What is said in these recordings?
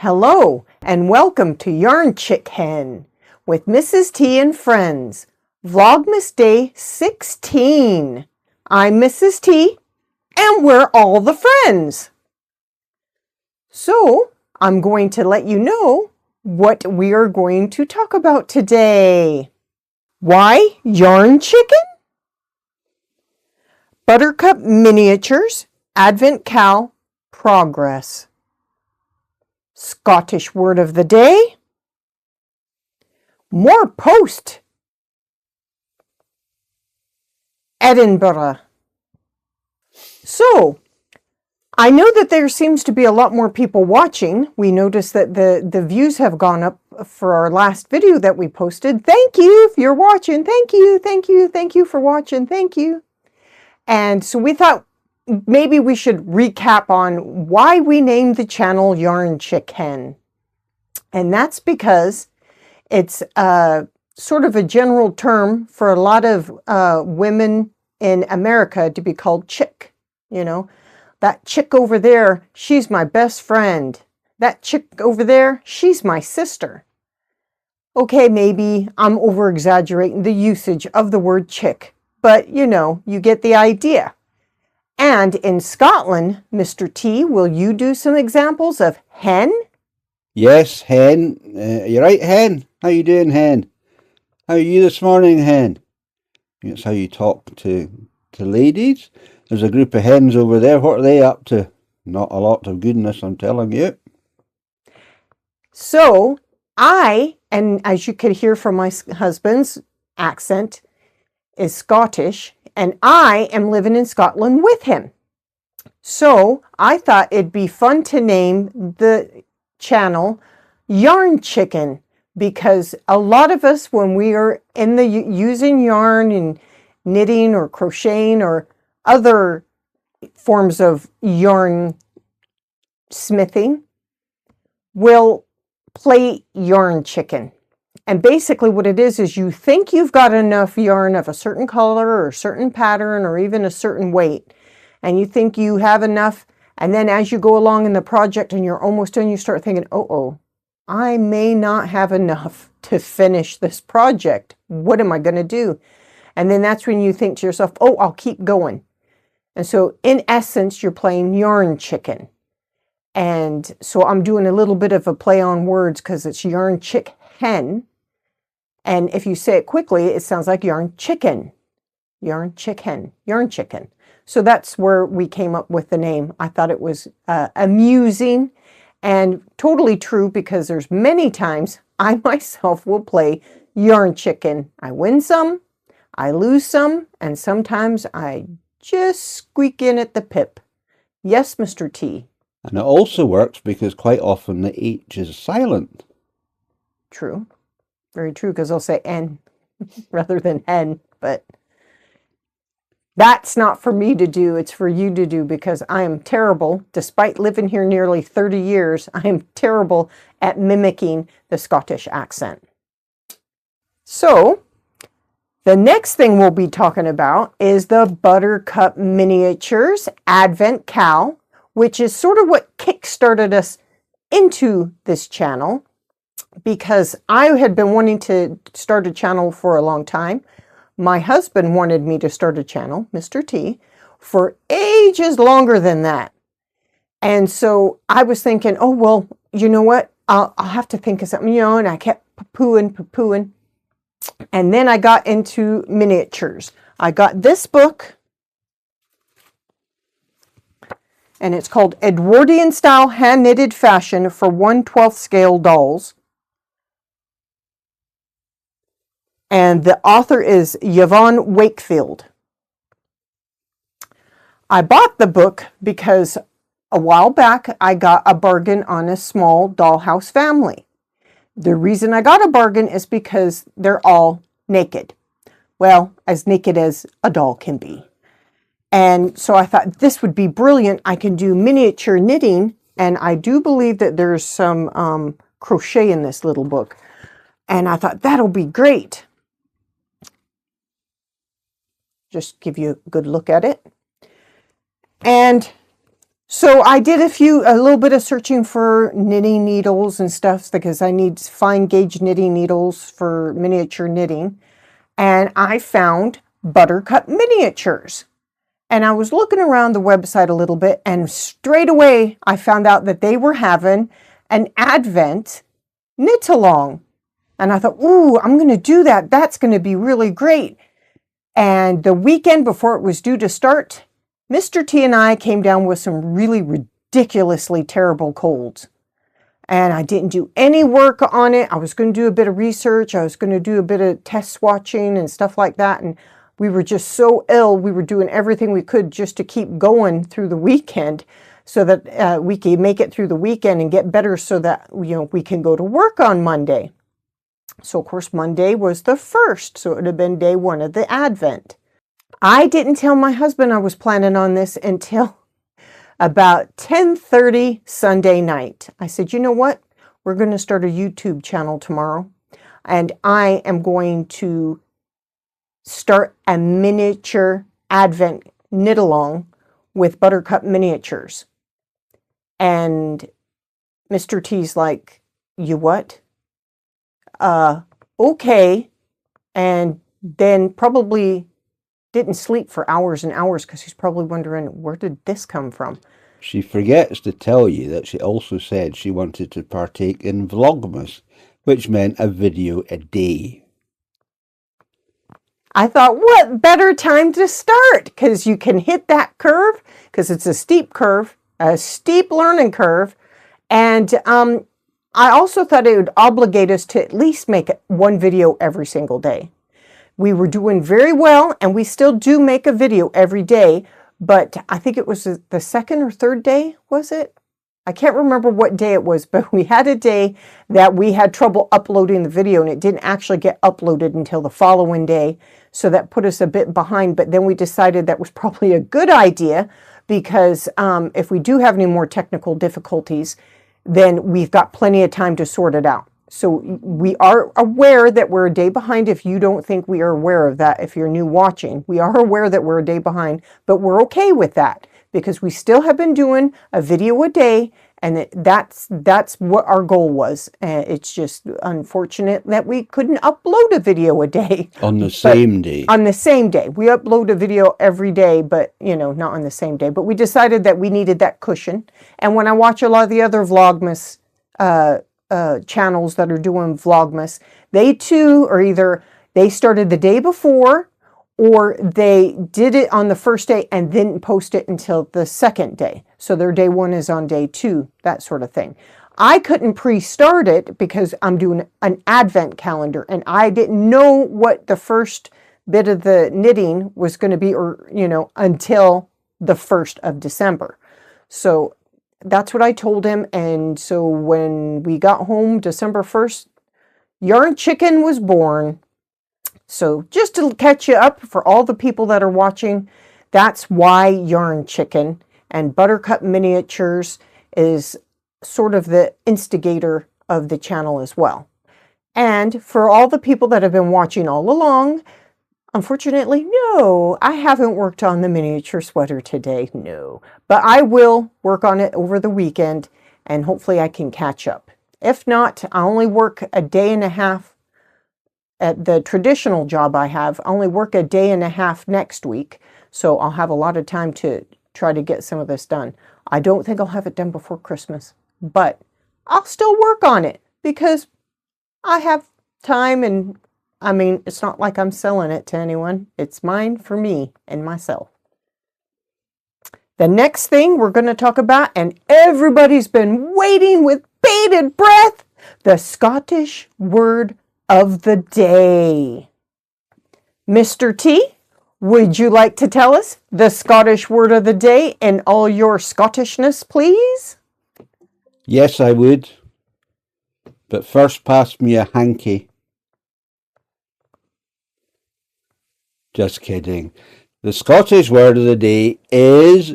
Hello and welcome to Yarn ChickHen with Mrs. T and friends, Vlogmas Day 16. I'm Mrs. T and we're all the friends. So I'm going to let you know what we are going to talk about today. Why Yarn Chicken? Buttercup Miniatures, Advent Cal, Progress. Scottish word of the day. More post. Edinburgh. So, I know that there seems to be a lot more people watching. We noticed that the views have gone up for our last video that we posted. Thank you if you're watching. Thank you, thank you, thank you for watching. Thank you. And so we thought maybe we should recap on why we named the channel Yarn ChickHen. And that's because it's sort of a general term for a lot of women in America to be called chick. You know, that chick over there, she's my best friend. That chick over there, she's my sister. Okay, maybe I'm over-exaggerating the usage of the word chick, but you know, you get the idea. And in Scotland, Mr. T, will you do some examples of hen? Yes, hen. You right, hen? How you doing, hen? How are you this morning, hen? That's how you talk to ladies. There's a group of hens over there. What are they up to? Not a lot of goodness, I'm telling you. So, and as you could hear from my husband's accent, is Scottish, and I am living in Scotland with him. So I thought it'd be fun to name the channel Yarn Chicken, because a lot of us, when we are in the using yarn and knitting or crocheting or other forms of yarn smithing, will play Yarn Chicken. And basically what it is you think you've got enough yarn of a certain color or a certain pattern or even a certain weight, and you think you have enough, and then as you go along in the project and you're almost done, you start thinking, I may not have enough to finish this project. What am I going to do? And then that's when you think to yourself, I'll keep going. And so in essence, you're playing Yarn Chicken. And so I'm doing a little bit of a play on words because it's Yarn ChickHen. And if you say it quickly, it sounds like yarn chicken. Yarn ChickHen, yarn chicken. So that's where we came up with the name. I thought it was amusing and totally true, because there's many times I myself will play Yarn Chicken. I win some, I lose some, and sometimes I just squeak in at the pip. Yes, Mr. T. And it also works because quite often the H is silent. True. Very true, because I'll say N rather than hen, but that's not for me to do. It's for you to do, because I am terrible, despite living here nearly 30 years, I am terrible at mimicking the Scottish accent. So, the next thing we'll be talking about is the Buttercup Miniatures Advent Cal, which is sort of what kick-started us into this channel, because I had been wanting to start a channel for a long time. My husband wanted me to start a channel, Mr. T, for ages longer than that. And so I was thinking, well, you know what? I'll have to think of something, and I kept poo-pooing. And then I got into miniatures. I got this book, and it's called Edwardian Style Hand Knitted Fashion for 1/12 Scale Dolls. And the author is Yvonne Wakefield. I bought the book because a while back I got a bargain on a small dollhouse family. The reason I got a bargain is because they're all naked. Well, as naked as a doll can be. And so I thought this would be brilliant. I can do miniature knitting, and I do believe that there's some crochet in this little book. And I thought that'll be great. Just give you a good look at it. And So I did a little bit of searching for knitting needles and stuff because I need fine gauge knitting needles for miniature knitting. And I found Buttercup miniatures. And I was looking around the website a little bit, and straight away I found out that they were having an Advent Knitalong. And I thought, ooh, I'm going to do that. That's going to be really great. And the weekend before it was due to start, Mr. T and I came down with some really ridiculously terrible colds. And I didn't do any work on it. I was going to do a bit of research. I was going to do a bit of test swatching and stuff like that. And we were just so ill. We were doing everything we could just to keep going through the weekend so that we could make it through the weekend and get better so that, you know, we can go to work on Monday. So, of course, Monday was the 1st. So it would have been day 1 of the Advent. I didn't tell my husband I was planning on this until about 10:30 Sunday night. I said, you know what? We're going to start a YouTube channel tomorrow, and I am going to start a miniature Advent knit-along with Buttercup miniatures. And Mr. T's like, you what? Okay. And then probably didn't sleep for hours and hours because he's probably wondering, where did this come from? She forgets to tell you that she also said she wanted to partake in Vlogmas, which meant a video a day. I thought, what better time to start? Because you can hit that curve, because it's a steep curve, a steep learning curve. And I also thought it would obligate us to at least make one video every single day. We were doing very well, and we still do make a video every day, but I think it was the second or third day, was it? I can't remember what day it was, but we had a day that we had trouble uploading the video, and it didn't actually get uploaded until the following day, so that put us a bit behind. But then we decided that was probably a good idea, because if we do have any more technical difficulties, then we've got plenty of time to sort it out. So we are aware that we're a day behind. If you don't think we are aware of that, if you're new watching, we are aware that we're a day behind, but we're okay with that because we still have been doing a video a day, and that's what our goal was. It's just unfortunate that we couldn't upload a video a day. On the same day. On the same day. We upload a video every day, but, you know, not on the same day. But we decided that we needed that cushion. And when I watch a lot of the other Vlogmas channels that are doing Vlogmas, they too are either they started the day before, or they did it on the first day and didn't post it until the second day. So their day 1 is on day 2, that sort of thing. I couldn't pre-start it because I'm doing an Advent calendar, and I didn't know what the first bit of the knitting was going to be, or, you know, until the 1st of December. So that's what I told him. And so when we got home, December 1st, Yarn ChickHen was born. So just to catch you up for all the people that are watching, that's why Yarn ChickHen and Buttercup Miniatures is sort of the instigator of the channel as well. And for all the people that have been watching all along, unfortunately, no, I haven't worked on the miniature sweater today, no. But I will work on it over the weekend, and hopefully I can catch up. If not, I only work a day and a half at the traditional job I have. I only work a day and a half next week, so I'll have a lot of time to try to get some of this done. I don't think I'll have it done before Christmas, but I'll still work on it because I have time, and I mean, it's not like I'm selling it to anyone. It's mine for me and myself. The next thing we're going to talk about, and everybody's been waiting with bated breath, the Scottish word of the day. Mr. T, would you like to tell us the Scottish word of the day in all your Scottishness, please? Yes, I would. But first, pass me a hanky. Just kidding. The Scottish word of the day is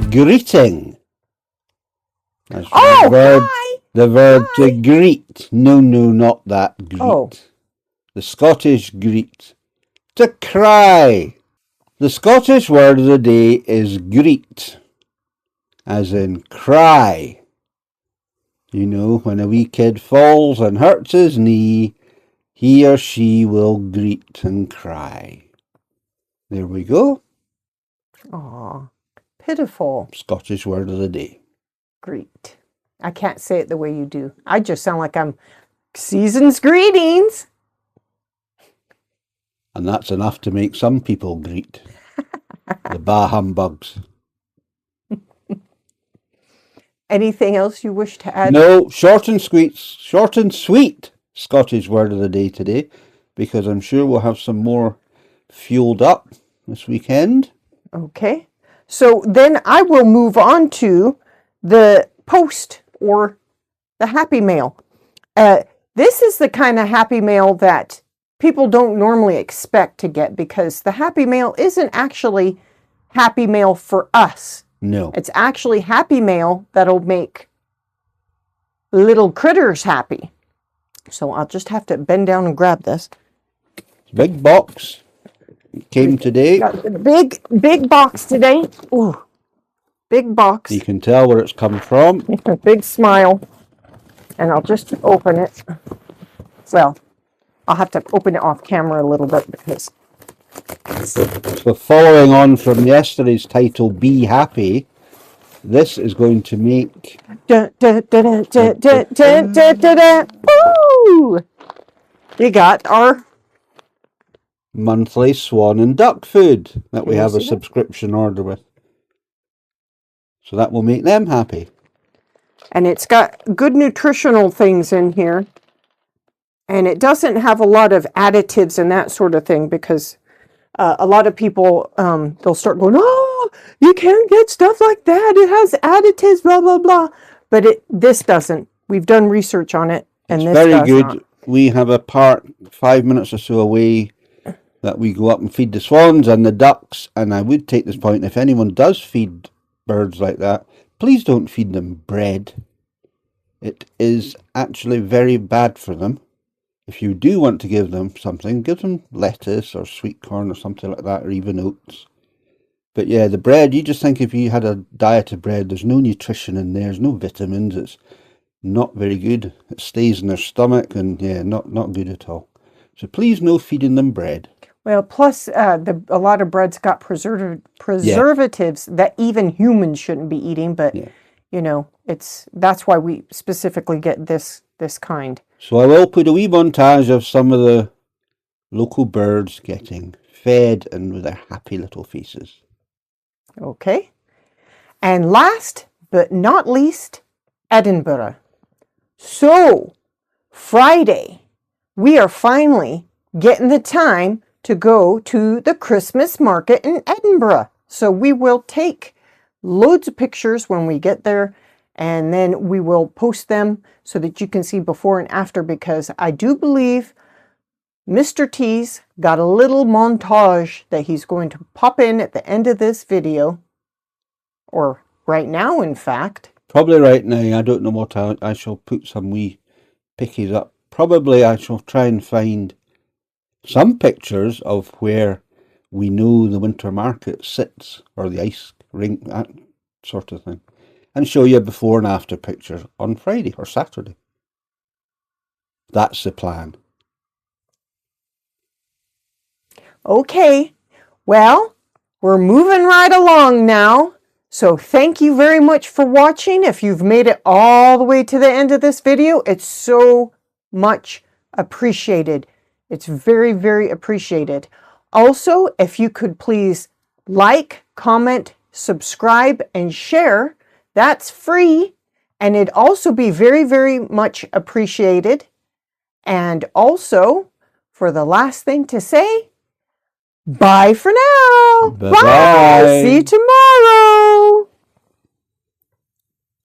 greeting. That's hi! The verb to greet. No, not that. Greet. Oh. The Scottish greet. to cry. The Scottish word of the day is greet, as in cry. You know, when a wee kid falls and hurts his knee, he or she will greet and cry. There we go. Aw, pitiful. Scottish word of the day. Greet. I can't say it the way you do. I just sound like I'm season's greetings. And that's enough to make some people greet. The bah humbugs. Anything else you wish to add? No, short and sweet Scottish word of the day today, because I'm sure we'll have some more fueled up this weekend. Okay. So then I will move on to the post or the happy mail. This is the kind of happy mail that people don't normally expect to get, because the happy mail isn't actually happy mail for us. No. It's actually happy mail that'll make little critters happy. So I'll just have to bend down and grab this. Big box. It came today. Got the big box today. Ooh, big box. You can tell where it's come from. Big smile. And I'll just open it. Well, I'll have to open it off camera a little bit because... So following on from yesterday's title, Be Happy, this is going to make... Woo! We got our monthly swan and duck food that we have a subscription order with. So that will make them happy. And it's got good nutritional things in here. And it doesn't have a lot of additives and that sort of thing, because a lot of people, they'll start going, oh, you can't get stuff like that. It has additives, blah, blah, blah. But this doesn't. We've done research on it, and it's this very does good. Not. We have a park 5 minutes or so away that we go up and feed the swans and the ducks. And I would take this point, if anyone does feed birds like that, please don't feed them bread. It is actually very bad for them. If you do want to give them something, give them lettuce or sweet corn or something like that, or even oats. But yeah, the bread, you just think if you had a diet of bread, there's no nutrition in there, there's no vitamins, it's not very good. It stays in their stomach, and yeah, not good at all. So please no feeding them bread. Well, plus a lot of bread's got preservatives that even humans shouldn't be eating, but you know, that's why we specifically get this kind. So I will put a wee montage of some of the local birds getting fed and with their happy little faces. Okay. And last but not least, Edinburgh. So, Friday, we are finally getting the time to go to the Christmas market in Edinburgh. So we will take loads of pictures when we get there, and then we will post them so that you can see before and after, because I do believe Mr. T's got a little montage that he's going to pop in at the end of this video, or right now, in fact. Probably right now. I don't know what I shall put some wee pickies up. Probably I shall try and find some pictures of where we know the winter market sits, or the ice rink, that sort of thing, and show you a before and after picture on Friday or Saturday. That's the plan. Okay, well, we're moving right along now. So thank you very much for watching. If you've made it all the way to the end of this video, it's so much appreciated. It's very, very appreciated. Also, if you could please like, comment, subscribe, and share, that's free. And it'd also be very, very much appreciated. And also, for the last thing to say, bye for now. Bye-bye. Bye. See you tomorrow.